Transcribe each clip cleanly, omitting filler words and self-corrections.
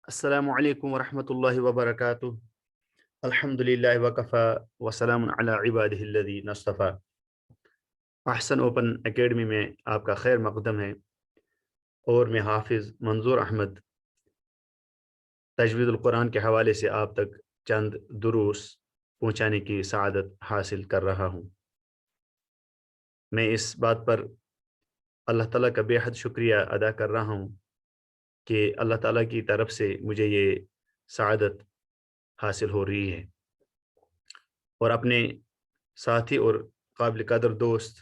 السلام علیکم ورحمۃ اللہ وبرکاتہ۔ الحمد للہ وکفا وسلام علی عبادہ الذین اصطفیٰ۔ احسن اوپن اکیڈمی میں آپ کا خیر مقدم ہے، اور میں حافظ منظور احمد تجوید القرآن کے حوالے سے آپ تک چند دروس پہنچانے کی سعادت حاصل کر رہا ہوں۔ میں اس بات پر اللہ تعالیٰ کا بے حد شکریہ ادا کر رہا ہوں کہ اللہ تعالیٰ کی طرف سے مجھے یہ سعادت حاصل ہو رہی ہے، اور اپنے ساتھی اور قابل قدر دوست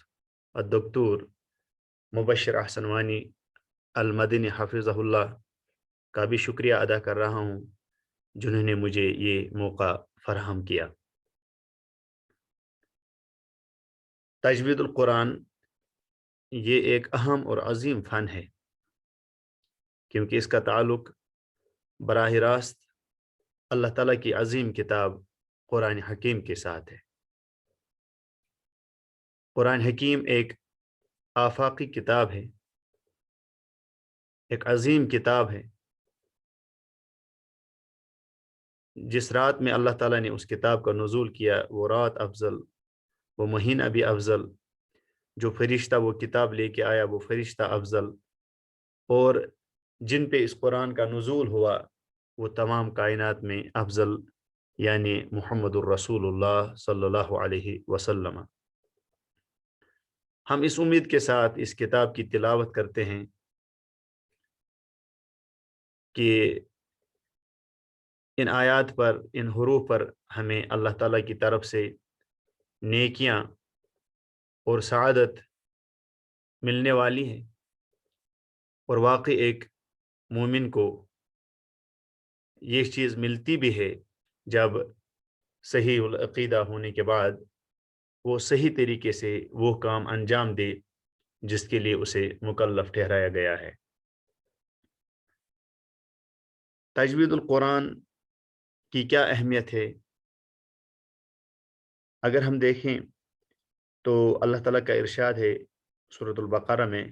الدکتور مبشر احسن وانی المدنی حفظہ اللہ کا بھی شکریہ ادا کر رہا ہوں، جنہوں نے مجھے یہ موقع فراہم کیا۔ تجوید القرآن یہ ایک اہم اور عظیم فن ہے، کیونکہ اس کا تعلق براہ راست اللہ تعالیٰ کی عظیم کتاب قرآن حکیم کے ساتھ ہے۔ قرآن حکیم ایک آفاقی کتاب ہے، ایک عظیم کتاب ہے۔ جس رات میں اللہ تعالیٰ نے اس کتاب کا نزول کیا، وہ رات افضل، وہ مہینہ بھی افضل، جو فرشتہ وہ کتاب لے کے آیا وہ فرشتہ افضل، اور جن پہ اس قرآن کا نزول ہوا وہ تمام کائنات میں افضل، یعنی محمد الرسول اللہ صلی اللہ علیہ وسلم۔ ہم اس امید کے ساتھ اس کتاب کی تلاوت کرتے ہیں کہ ان آیات پر، ان حروف پر ہمیں اللہ تعالیٰ کی طرف سے نیکیاں اور سعادت ملنے والی ہے، اور واقعی ایک مومن کو یہ چیز ملتی بھی ہے جب صحیح العقیدہ ہونے کے بعد وہ صحیح طریقے سے وہ کام انجام دے جس کے لیے اسے مکلف ٹھہرایا گیا ہے۔ تجوید القرآن کی کیا اہمیت ہے؟ اگر ہم دیکھیں تو اللہ تعالیٰ کا ارشاد ہے سورۃ البقرہ میں،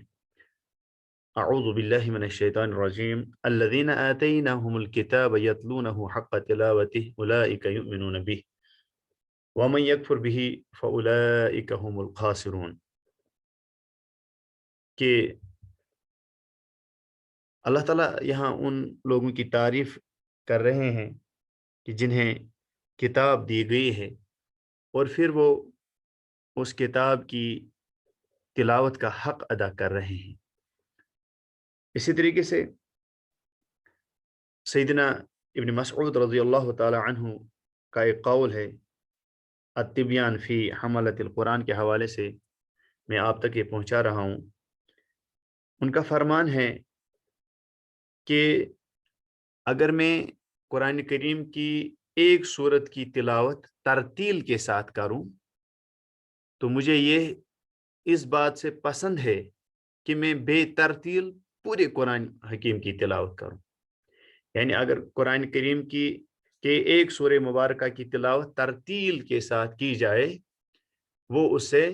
اعوذ باللہ من الشیطان الرجیم، الذین آتیناہم الکتاب یتلونہ حق تلاوتہ اولئک یؤمنون بہ ومن یکفر بہ فاولئک هم الخاسرون، کہ اللہ تعالیٰ یہاں ان لوگوں کی تعریف کر رہے ہیں کہ جنہیں کتاب دی گئی ہے اور پھر وہ اس کتاب کی تلاوت کا حق ادا کر رہے ہیں۔ اسی طریقے سے سیدنا ابن مسعود رضی اللہ تعالی عنہ کا ایک قول ہے التبیان فی حملۃ القرآن کے حوالے سے میں آپ تک یہ پہنچا رہا ہوں۔ ان کا فرمان ہے کہ اگر میں قرآن کریم کی ایک سورت کی تلاوت ترتیل کے ساتھ کروں تو مجھے یہ اس بات سے پسند ہے کہ میں بے ترتیل پورے قرآن حکیم کی تلاوت کروں، یعنی اگر قرآن کریم کی ایک سورہ مبارکہ کی تلاوت ترتیل کے ساتھ کی جائے، وہ اسے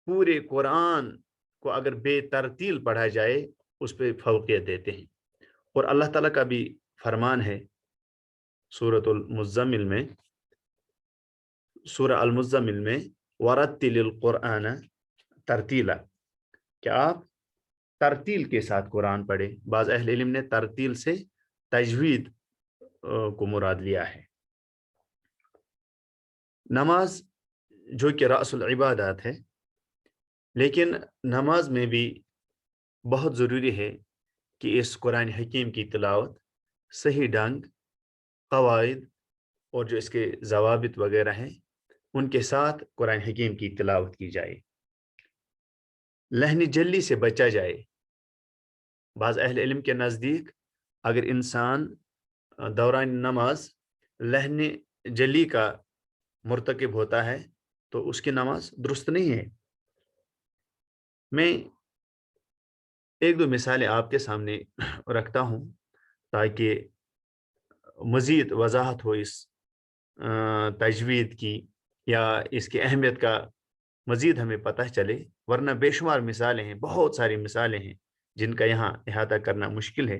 پورے قرآن کو اگر بے ترتیل پڑھا جائے اس پہ فوقیت دیتے ہیں۔ اور اللہ تعالیٰ کا بھی فرمان ہے سورۃ المزمل میں، سورہ المزمل میں وَرَتِّلِ الْقُرْآنَ ترتیلا، کہ آپ ترتیل کے ساتھ قرآن پڑھیں۔ بعض اہل علم نے ترتیل سے تجوید کو مراد لیا ہے۔ نماز جو کہ رأس العبادات ہے، لیکن نماز میں بھی بہت ضروری ہے کہ اس قرآن حکیم کی تلاوت صحیح ڈھنگ، قواعد اور جو اس کے ضوابط وغیرہ ہیں ان کے ساتھ قرآن حکیم کی تلاوت کی جائے، لہن جلی سے بچا جائے۔ بعض اہل علم کے نزدیک اگر انسان دوران نماز لہن جلی کا مرتکب ہوتا ہے تو اس کی نماز درست نہیں ہے۔ میں ایک دو مثالیں آپ کے سامنے رکھتا ہوں تاکہ مزید وضاحت ہو اس تجوید کی یا اس کی اہمیت کا مزید ہمیں پتہ چلے، ورنہ بے شمار مثالیں ہیں، بہت ساری مثالیں ہیں جن کا یہاں احاطہ کرنا مشکل ہے۔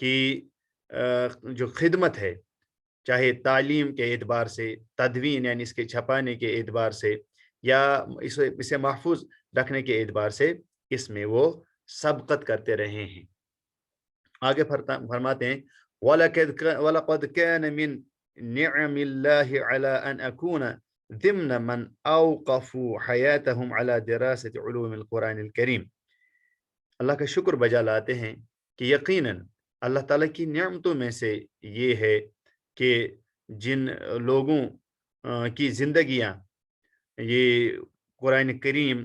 کی جو خدمت ہے، چاہے تعلیم کے اعتبار سے، تدوین یعنی اس کے چھپانے کے اعتبار سے، یا اسے محفوظ رکھنے کے اعتبار سے، اس میں وہ سبقت کرتے رہے ہیں۔ آگے فرماتے ہیں وَلَقَدْ كَانَ مِن نِعْمِ اللَّهِ عَلَىٰ أَنْ أَكُونَ ضِمْنَ مَنْ أَوْقَفُوا حَيَاتَهُمْ عَلَىٰ دِرَاسَةِ عُلُومِ الْقُرْآنِ الْكَرِيمِ۔ اللہ کا شکر بجا لاتے ہیں کہ یقیناً اللہ تعالیٰ کی نعمتوں میں سے یہ ہے کہ جن لوگوں کی زندگیاں یہ قرآن کریم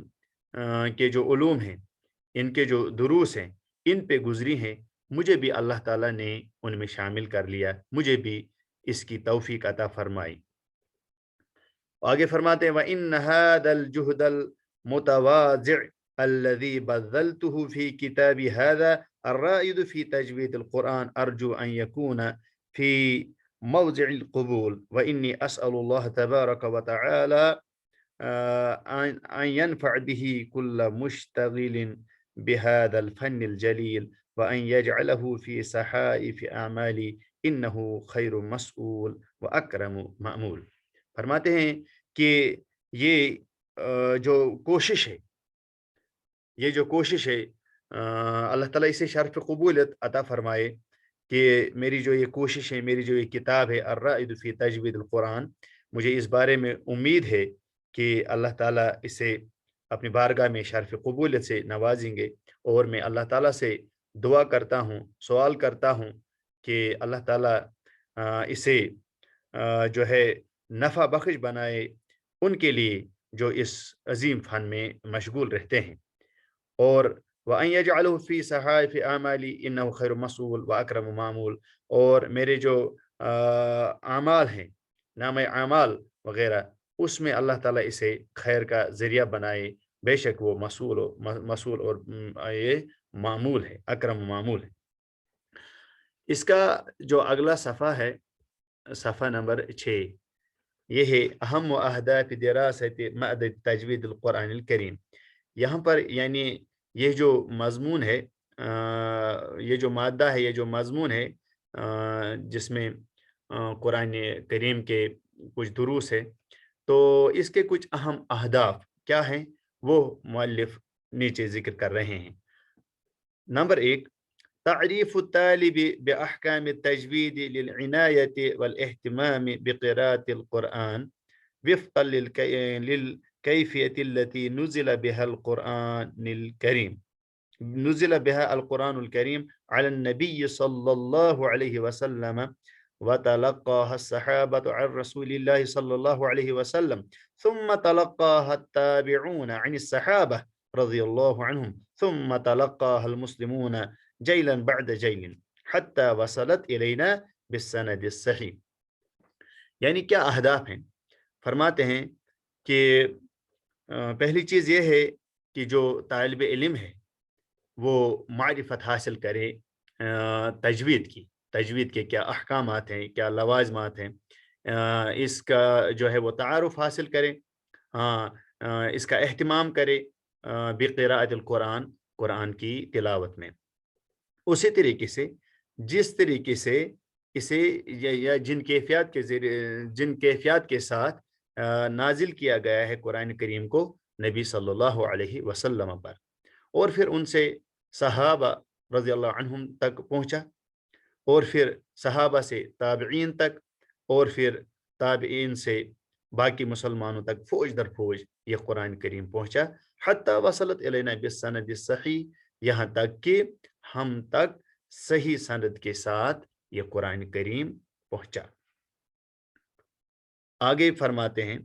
کے جو علوم ہیں، ان کے جو دروس ہیں، ان پہ گزری ہیں، مجھے بھی اللہ تعالیٰ نے ان میں شامل کر لیا، مجھے بھی اس کی توفیق عطا فرمائی۔ آگے فرماتے ہیں وَإِنَّ هَذَا الْجُهْدَ الْمُتَوَاضِعِ الَّذِي بَذَّلْتُهُ فِي كِتَابِ هَذَا الرَّائِدُ فِي تَجْوِيدِ الْقُرْآنِ أَرْجُو أَنْ يَكُونَ فِي موضع القبول وإني أسأل الله تبارك وتعالى أن ينفع به كل مشتغل بهذا الفن الجليل وأن يجعله في صحائف أعمالي إنه خير مسؤول وأكرم مأمول۔ فرماتے ہیں کہ یہ جو کوشش ہے، اللہ تعالیٰ اسے شرف قبولیت عطا فرمائے کہ میری جو یہ کوشش ہے، میری جو یہ کتاب ہے الرائد فی تجوید القرآن، مجھے اس بارے میں امید ہے کہ اللہ تعالیٰ اسے اپنی بارگاہ میں شرف قبولیت سے نوازیں گے، اور میں اللہ تعالیٰ سے دعا کرتا ہوں، سوال کرتا ہوں کہ اللہ تعالیٰ اسے جو ہے نفع بخش بنائے ان کے لیے جو اس عظیم فن میں مشغول رہتے ہیں، اور وَأَن يَجْعَلُهُ فِي صَحَائِفِ أَعْمَالِي إِنَّهُ خَيْرُ مَسْئُولٍ وَأَكْرَمُ مَأْمُولٍ، اور میرے جو اعمال ہیں، نام اعمال وغیرہ، اس میں اللہ تعالیٰ اسے خیر کا ذریعہ بنائے، بے شک وہ مسئول اور یہ معمول ہے، اکرم معمول ہے۔ اس کا جو اگلا صفحہ ہے، صفحہ نمبر 6، یہ ہے اہم و اہداف دراست معد تجوید القرآن الکریم۔ یہاں پر یعنی یہ جو مضمون ہے، یہ جو مادہ ہے، یہ جو مضمون ہے جس میں قرآن کریم کے کچھ دروس ہے، تو اس کے کچھ اہم اہداف کیا ہیں وہ مؤلف نیچے ذکر کر رہے ہیں۔ نمبر 1، تعریف الطالب بأحکام التجوید للعنایت والاہتمام بقراءة القرآن وفقا للكيفية التي نزل بها القرآن الكريم على النبي صلى الله عليه وسلم وتلقاها الصحابة عن رسول الله صلى الله عليه وسلم ثم تلقاها التابعون عن الصحابة رضي الله عنهم ثم تلقاها المسلمون جيلا بعد جيل حتى وصلت إلينا بالسند الصحيح۔ یعنی کیا اہداف ہیں؟ فرماتے ہیں کہ پہلی چیز یہ ہے کہ جو طالب علم ہے وہ معرفت حاصل کرے تجوید کے کیا احکامات ہیں، کیا لوازمات ہیں، اس کا جو ہے وہ تعارف حاصل کرے، اس کا اہتمام کرے بقراءۃ القرآن، قرآن کی تلاوت میں، اسی طریقے سے جس طریقے سے اسے یا جن کیفیات کے ساتھ نازل کیا گیا ہے قرآن کریم کو نبی صلی اللہ علیہ وسلم پر، اور پھر ان سے صحابہ رضی اللہ عنہم تک پہنچا، اور پھر صحابہ سے تابعین تک، اور پھر تابعین سے باقی مسلمانوں تک، فوج در فوج یہ قرآن کریم پہنچا، حتی وصلت الینا بالسند الصحیح، یہاں تک کہ ہم تک صحیح سند کے ساتھ یہ قرآن کریم پہنچا۔ آگے فرماتے ہیں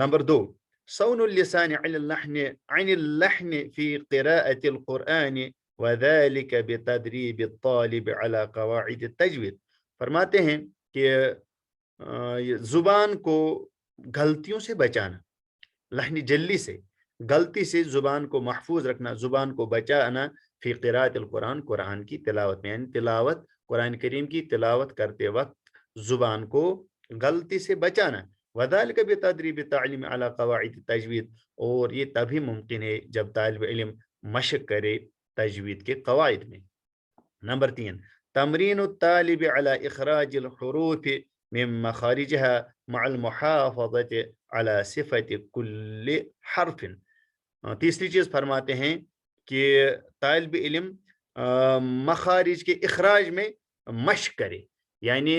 نمبر 2، صون اللسان عن اللحن في قراءة القرآن وذلك بتدريب الطالب على قواعد التجوید۔ فرماتے ہیں کہ زبان کو غلطیوں سے بچانا، لحن جلی سے، غلطی سے زبان کو محفوظ رکھنا، زبان کو بچانا، فی قراءۃ القرآن، قرآن کی تلاوت میں، یعنی تلاوت، قرآن کریم کی تلاوت کرتے وقت زبان کو غلطی سے بچانا، وذالک بتدریب تعلیم علی قواعد التجوید، اور یہ تبھی ممکن ہے جب طالب علم مشق کرے تجوید کے قواعد میں، نمبر 3 تمرين الطالب على إخراج الحروف من مخارجها مع المحافظة على صفة كل حرف. تیسری چیز فرماتے ہیں کہ طالب علم مخارج کے اخراج میں مشق کرے، یعنی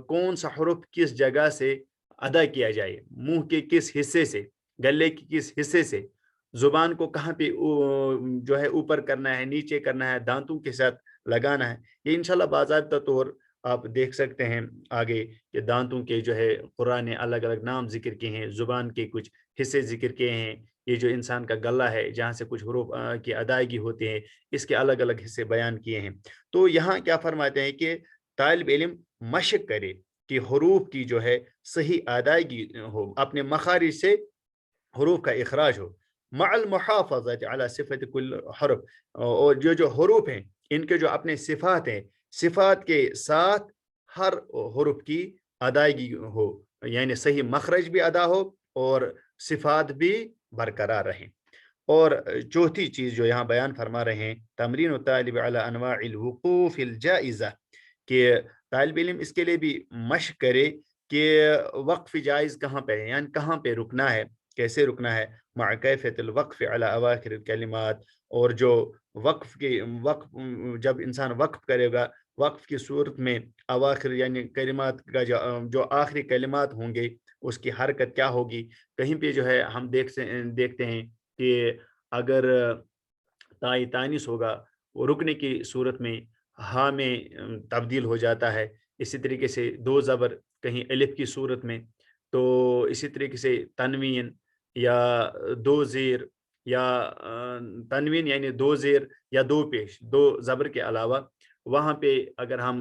کون سا حرف کس جگہ سے ادا کیا جائے، منہ کے کس حصے سے، گلے کے کس حصے سے، زبان کو کہاں پہ جو ہے اوپر کرنا ہے، نیچے کرنا ہے، دانتوں کے ساتھ لگانا ہے. یہ انشاءاللہ باضابطہ طور آپ دیکھ سکتے ہیں آگے کہ دانتوں کے جو ہے قرآن نے الگ الگ نام ذکر کیے ہیں، زبان کے کچھ حصے ذکر کیے ہیں، یہ جو انسان کا گلا ہے جہاں سے کچھ حروف کی ادائیگی ہوتی ہے اس کے الگ الگ حصے بیان کیے ہیں. تو یہاں کیا فرماتے ہیں کہ طالب علم مشق کرے کہ حروف کی جو ہے صحیح ادائیگی ہو، اپنے مخارج سے حروف کا اخراج ہو، مع المحافظت علی صفت کل حرف، اور جو حروف ہیں ان کے جو اپنے صفات ہیں، صفات کے ساتھ ہر حرف کی ادائیگی ہو، یعنی صحیح مخرج بھی ادا ہو اور صفات بھی برقرار رہیں. اور چوتھی چیز جو یہاں بیان فرما رہے ہیں تمرین الطالب علی انواع الوقوف الجائزہ، کہ طالب علم اس کے لیے بھی مشق کرے کہ وقف جائز کہاں پہ ہے، یعنی کہاں پہ رکنا ہے، کیسے رکنا ہے، مع کیفیت الوقف علی اواخر الکلمات، اور جو وقف جب انسان وقف کرے گا وقف کی صورت میں اواخر یعنی کلمات کا جو آخری کلمات ہوں گے اس کی حرکت کیا ہوگی. کہیں پہ جو ہے ہم دیکھتے ہیں کہ اگر تائی تانیس ہوگا وہ رکنے کی صورت میں ہاں میں تبدیل ہو جاتا ہے. اسی طریقے سے دو زبر کہیں الف کی صورت میں، تو اسی طریقے سے تنوین یا دو زیر یا تنوین یعنی دو زیر یا دو پیش، دو زبر کے علاوہ وہاں پہ اگر ہم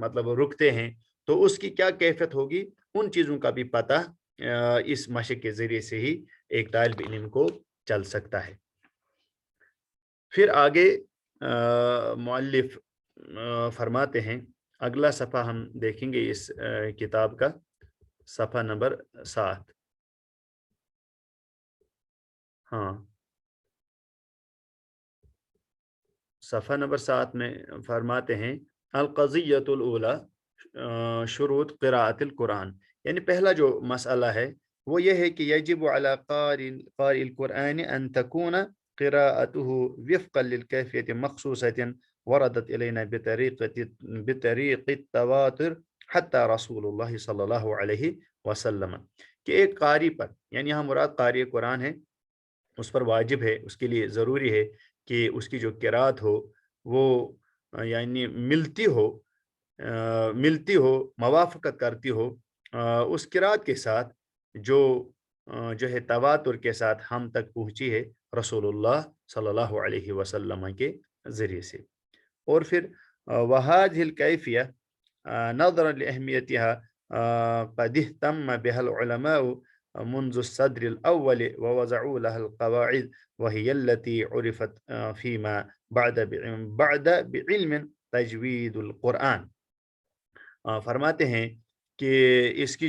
مطلب رکتے ہیں تو اس کی کیا کیفیت ہوگی، ان چیزوں کا بھی پتہ اس مشق کے ذریعے سے ہی ایک طالب علم کو چل سکتا ہے. پھر آگے مؤلف فرماتے ہیں، اگلا صفحہ ہم دیکھیں گے اس کتاب کا، صفحہ نمبر 7. ہاں، صفحہ نمبر 7 میں فرماتے ہیں القضیۃ الاولی شروط قراءت القرآن، یعنی پہلا جو مسئلہ ہے وہ یہ ہے کہ یجب علی قاری القرآن ان تکون قراءته وفقا للکیفیت مخصوصۃ وردت الینا بطریق التواتر حتی رسول اللہ صلی اللہ علیہ وسلم، کہ ایک قاری پر، یعنی یہاں مراد قاری قرآن ہے، اس پر واجب ہے، اس کے لیے ضروری ہے کہ اس کی جو قرات ہو وہ یعنی ملتی ہو، موافقت کرتی ہو اس قرات کے ساتھ جو ہے تواتر کے ساتھ ہم تک پہنچی ہے رسول اللہ صلی اللہ علیہ وسلم کے ذریعے سے. اور پھر وهذه الكيفية نظرا لأهميتها قد اهتم بها العلماء منذ الصدر الأول ووضعوا لها القواعد وهي التي عرفت فيما بعد بعلم تجوید القرآن. فرماتے ہیں کہ اس کی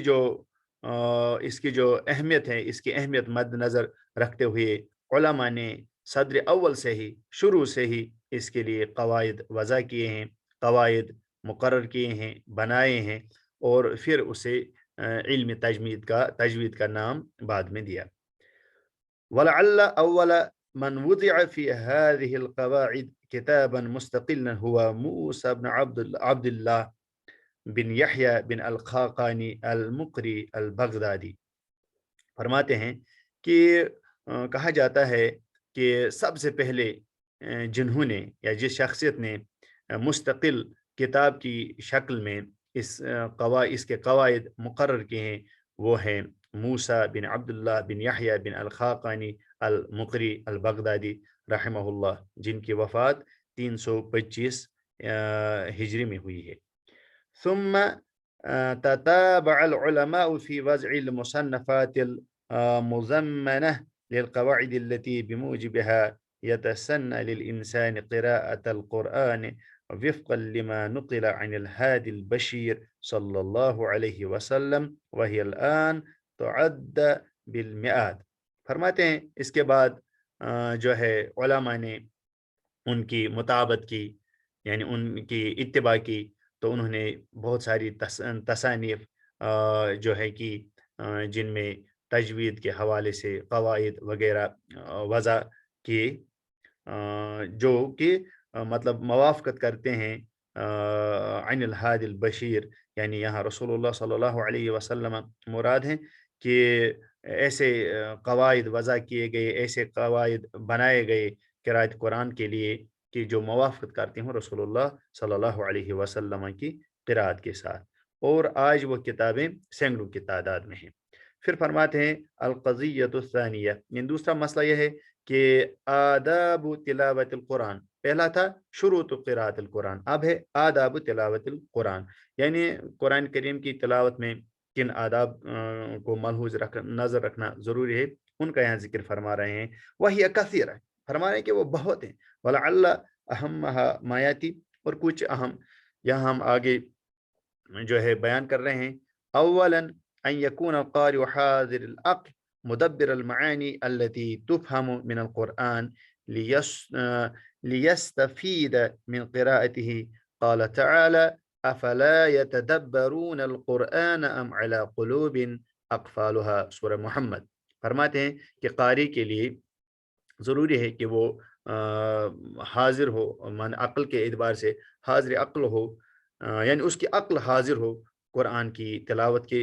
جو اہمیت ہے، اس کی اہمیت مد نظر رکھتے ہوئے علماء نے صدر اول سے ہی، شروع سے ہی اس کے لیے قواعد وضع کیے ہیں، قواعد مقرر کیے ہیں، بنائے ہیں، اور پھر اسے علم تجوید کا نام بعد میں دیا. ولعل اول من وضع في هذه القواعد كتابا مستقلا هو موسى بن عبد الله بن یحییٰ بن الخاقانی المقری البغدادی. فرماتے ہیں کہ کہا جاتا ہے کہ سب سے پہلے جنہوں نے یا جس شخصیت نے مستقل کتاب کی شکل میں اس کے قواعد مقرر کیے ہیں وہ ہیں موسیٰ بن عبداللہ بن یحییٰ بن الخاقانی المقری البغدادی رحمہ اللہ، جن کی وفات 325 ہجری میں ہوئی ہے. ثم تتابع العلماء في وضع المصنفات المزمنة للقواعد التي بموجبها يتسنى للإنسان قراءة القرآن وفقا لما نقل عن الهادي البشير صلى الله عليه وسلم وهي الآن تعد بالمئات. فرماتے ہیں اس کے بعد جو ہے علماء نے ان کی مطابقت کی یعنی ان کی اتباع کی، تو انہوں نے بہت ساری تصانیف جو ہے کہ جن میں تجوید کے حوالے سے قواعد وغیرہ وضع کیے، جو کہ مطلب موافقت کرتے ہیں عن الہادی البشیر، یعنی یہاں رسول اللہ صلی اللہ علیہ وسلم مراد ہیں کہ ایسے قواعد وضع کیے گئے، ایسے قواعد بنائے گئے قراءت قرآن کے لیے کہ جو موافقت کرتے ہیں رسول اللہ صلی اللہ علیہ وسلم کی قراءت کے ساتھ، اور آج وہ کتابیں سینکڑوں کی تعداد میں ہیں۔ پھر فرماتے ہیں القضیۃ الثانیہ، یعنی دوسرا مسئلہ یہ ہے کہ آداب تلاوت القرآن، پہلا تھا شروط قراءت القرآن، اب ہے آداب تلاوت القرآن، یعنی قرآن کریم کی تلاوت میں کن آداب کو ملحوظ نظر رکھنا ضروری ہے، ان کا یہاں ذکر فرما رہے ہیں۔ وہی کثیر، فرما رہے ہیں کہ وہ بہت ہیں، ولعل اہمها ما یاتی، اور کچھ اہم یہاں ہم آگے جو ہے بیان کر رہے ہیں۔ اولا ان یکون القارئ حاضر العقل مدبر المعانی التي تفهم من القرآن ليستفيد من قراءته، قال تعالى افلا يتدبرون القرآن ام على قلوب اقفالها، سورہ محمد۔ فرماتے ہیں کہ قاری کے لیے ضروری ہے کہ وہ حاضر ہو، من عقل کے اعتبار سے حاضر عقل ہو، یعنی اس کی عقل حاضر ہو قرآن کی تلاوت کے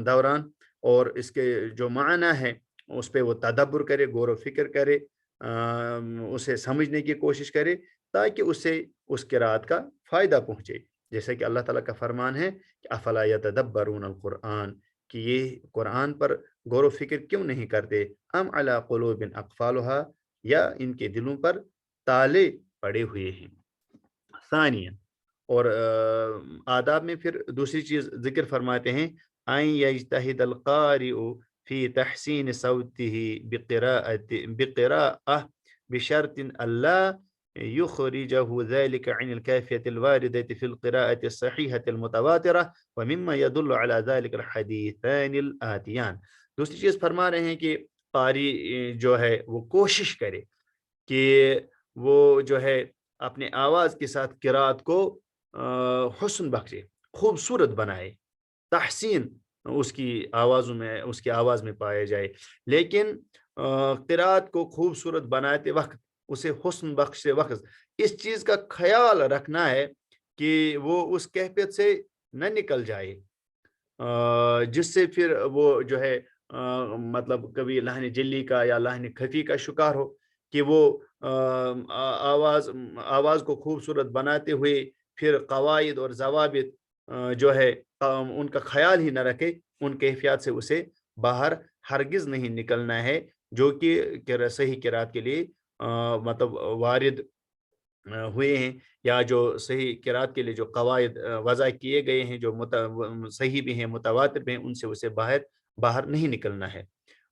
دوران، اور اس کے جو معنی ہے اس پہ وہ تدبر کرے، غور و فکر کرے، اسے سمجھنے کی کوشش کرے، تاکہ اسے اس قرات کا فائدہ پہنچے، جیسے کہ اللہ تعالیٰ کا فرمان ہے کہ افلا یتدبرون القرآن، کہ یہ قرآن پر غور و فکر کیوں نہیں کرتے، ام علی قلوب اقفالها، یا ان کے دلوں پر تالے پڑے ہوئے ہیں۔ ثانیہ، اور آداب میں پھر دوسری چیز ذکر فرماتے ہیں، ان یجتہد القارئ فی تحسین صوته بقراءة بشرط اللہ يخرجه ذلك عن الكافية الواردة في القراءة الصحيحة المتواترة ومما يدل على ذلك الحديثان الآتيان۔ دوسری چیز فرما رہے ہیں کہ قاری جو ہے وہ کوشش کرے کہ وہ جو ہے اپنے آواز کے ساتھ قراءت کو حسن بخشے، خوبصورت بنائے، تحسین اس کی آواز میں پایا جائے، لیکن قراءت کو خوبصورت بناتے وقت، اسے حسن بخشتے وقت اس چیز کا خیال رکھنا ہے کہ وہ اس کیفیت سے نہ نکل جائے جس سے پھر وہ جو ہے مطلب کبھی لحن جلی کا یا لحن خفی کا شکار ہو، کہ وہ آواز کو خوبصورت بناتے ہوئے پھر قواعد اور ضوابط جو ہے ان کا خیال ہی نہ رکھے، ان کیفیات سے اسے باہر ہرگز نہیں نکلنا ہے، جو کہ صحیح قرات کے لیے مطلب وارد ہوئے ہیں، یا جو صحیح قرات کے لیے جو قواعد وضع کیے گئے ہیں، جو صحیح بھی ہیں، متواتر بھی ہیں، ان سے اسے باہر نہیں نکلنا ہے۔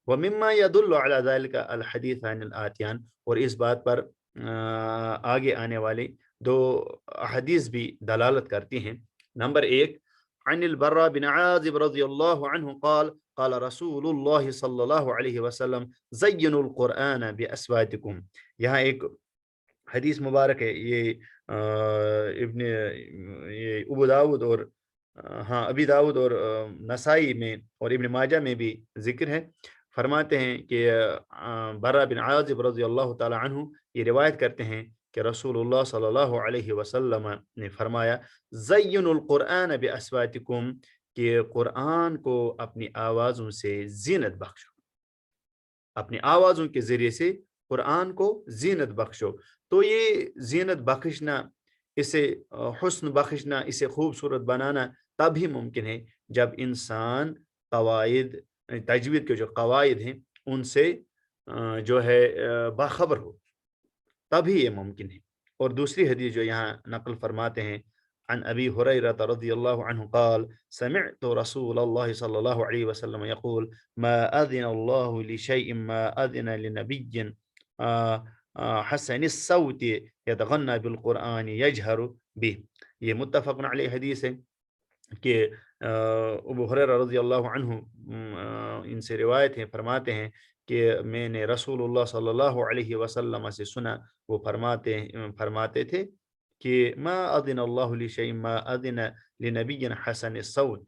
ومما يدل على ذلك الحديثان الآتيان، اور اس بات پر آگے آنے والے دو حدیث بھی دلالت کرتی ہیں۔ نمبر 1، عن البراء بن عازب رضی اللہ عنہ قال قال رسول اللہ صلی اللہ علیہ وسلم زینوا القرآن بأصواتکم۔ یہاں ایک حدیث مبارک ہے، یہ ابو داؤد اور ابی داؤد اور نسائی میں اور ابن ماجہ میں بھی ذکر ہے۔ فرماتے ہیں کہ برا بن عازب رضی اللہ تعالی عنہ یہ روایت کرتے ہیں کہ رسول اللہ صلی اللہ علیہ وسلم نے فرمایا زینوا القرآن بأصواتکم، کہ قرآن کو اپنی آوازوں سے زینت بخشو، اپنی آوازوں کے ذریعے سے قرآن کو زینت بخشو۔ تو یہ زینت بخشنا، اسے حسن بخشنا، اسے خوبصورت بنانا تب ہی ممکن ہے جب انسان قواعد، تجوید کے جو قواعد ہیں ان سے جو ہے باخبر ہو، تبھی یہ ممکن ہے۔ اور دوسری حدیث جو یہاں نقل فرماتے ہیں، عن ابی ہریرہ رضی اللہ عنہ قال سمعت رسول اللہ صلی اللہ علیہ وسلم یقول ما اذن اللہ لشیء ما اذن لنبی حسن الصوت یتغنى بالقرآن یجہر به۔ یہ متفق علیہ حدیث ہے کہ ابو ہریرہ رضی اللہ عنہ ان سے روایت ہے، فرماتے ہیں کہ میں نے رسول اللہ صلی اللہ علیہ وسلم سے سنا، وہ فرماتے تھے کہ ما اذن اللہ لشیء ما اذن لنبی حسن الصوت،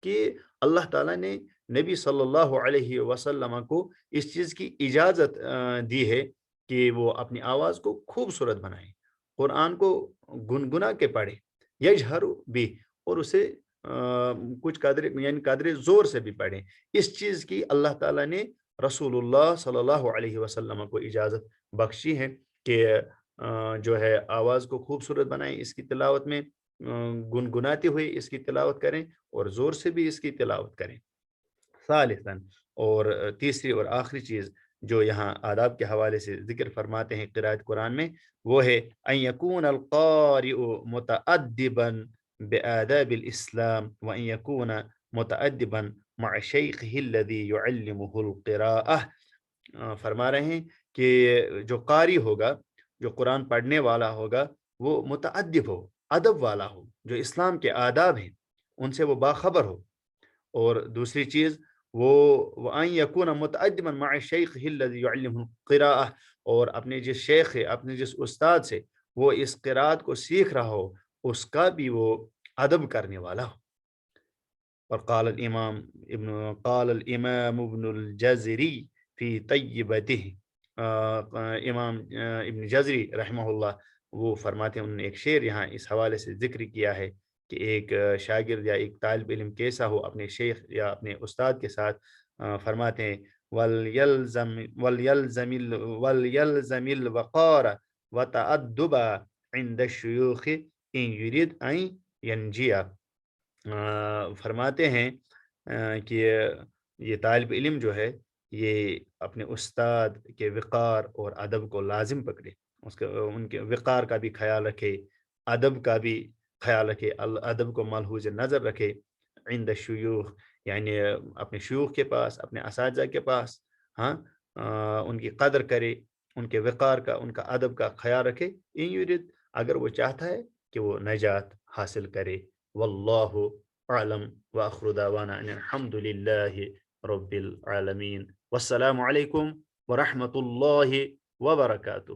کہ اللہ تعالیٰ نے نبی صلی اللہ علیہ وسلم کو اس چیز کی اجازت دی ہے کہ وہ اپنی آواز کو خوبصورت بنائے، قرآن کو گنگنا کے پڑھے، یجہر بھی، اور اسے کچھ قدر یعنی قدر زور سے بھی پڑھے۔ اس چیز کی اللہ تعالیٰ نے رسول اللہ صلی اللہ علیہ وسلم کو اجازت بخشی ہے کہ جو ہے آواز کو خوبصورت بنائیں، اس کی تلاوت میں گنگناتے ہوئے اس کی تلاوت کریں اور زور سے بھی اس کی تلاوت کریں۔ ثالثاً، اور تیسری اور آخری چیز جو یہاں آداب کے حوالے سے ذکر فرماتے ہیں قرأت قرآن میں، وہ ہے ان یکون القارئ متأدبا بآداب الاسلام وان یکون متأدبا مع شیخه الذي يعلمه القراءة۔ فرما رہے ہیں کہ جو قاری ہوگا، جو قرآن پڑھنے والا ہوگا، وہ متأدب ہو، ادب والا ہو، جو اسلام کے آداب ہیں ان سے وہ باخبر ہو، اور دوسری چیز وہ وَأَن يَكُونَ مُتَأَدِّبًا مَعَ شَيْخِهِ الَّذِي يُعَلِّمُهُ الْقِرَاءَةَ، اور اپنے جس شیخ ہے، اپنے جس استاد سے وہ اس قرآت کو سیکھ رہا ہو، اس کا بھی وہ ادب کرنے والا ہو۔ اور قال الامام ابن الجزری فی طیبتہ، امام ابن جزری رحمہ اللہ وہ فرماتے ہیں، انہوں نے ایک شعر یہاں اس حوالے سے ذکر کیا ہے کہ ایک شاگرد یا ایک طالب علم کیسا ہو اپنے شیخ یا اپنے استاد کے ساتھ، فرماتے ہیں وَلْيَلْزَمِ الْوَقَارَ وَتَأَدُّبَ عِنْدَ الشُّيُوخِ إِنْ يُرِدْ أَنْ يَنْجِيَ۔ فرماتے ہیں کہ یہ طالب علم جو ہے یہ اپنے استاد کے وقار اور ادب کو لازم پکڑے، ان کے وقار کا بھی خیال رکھے، ادب کا بھی خیال رکھے، ادب کو ملحوظ نظر رکھے، عند الشیوخ یعنی اپنے شیوخ کے پاس، اپنے اساتذہ کے پاس، ہاں ان کی قدر کرے، ان کے وقار کا، ان کا ادب کا خیال رکھے، ان یرید اگر وہ چاہتا ہے کہ وہ نجات حاصل کرے۔ واللہ اعلم واخر دعوانا ان الحمد للہ رب العالمین، والسلام علیکم ورحمۃ اللہ وبرکاتہ۔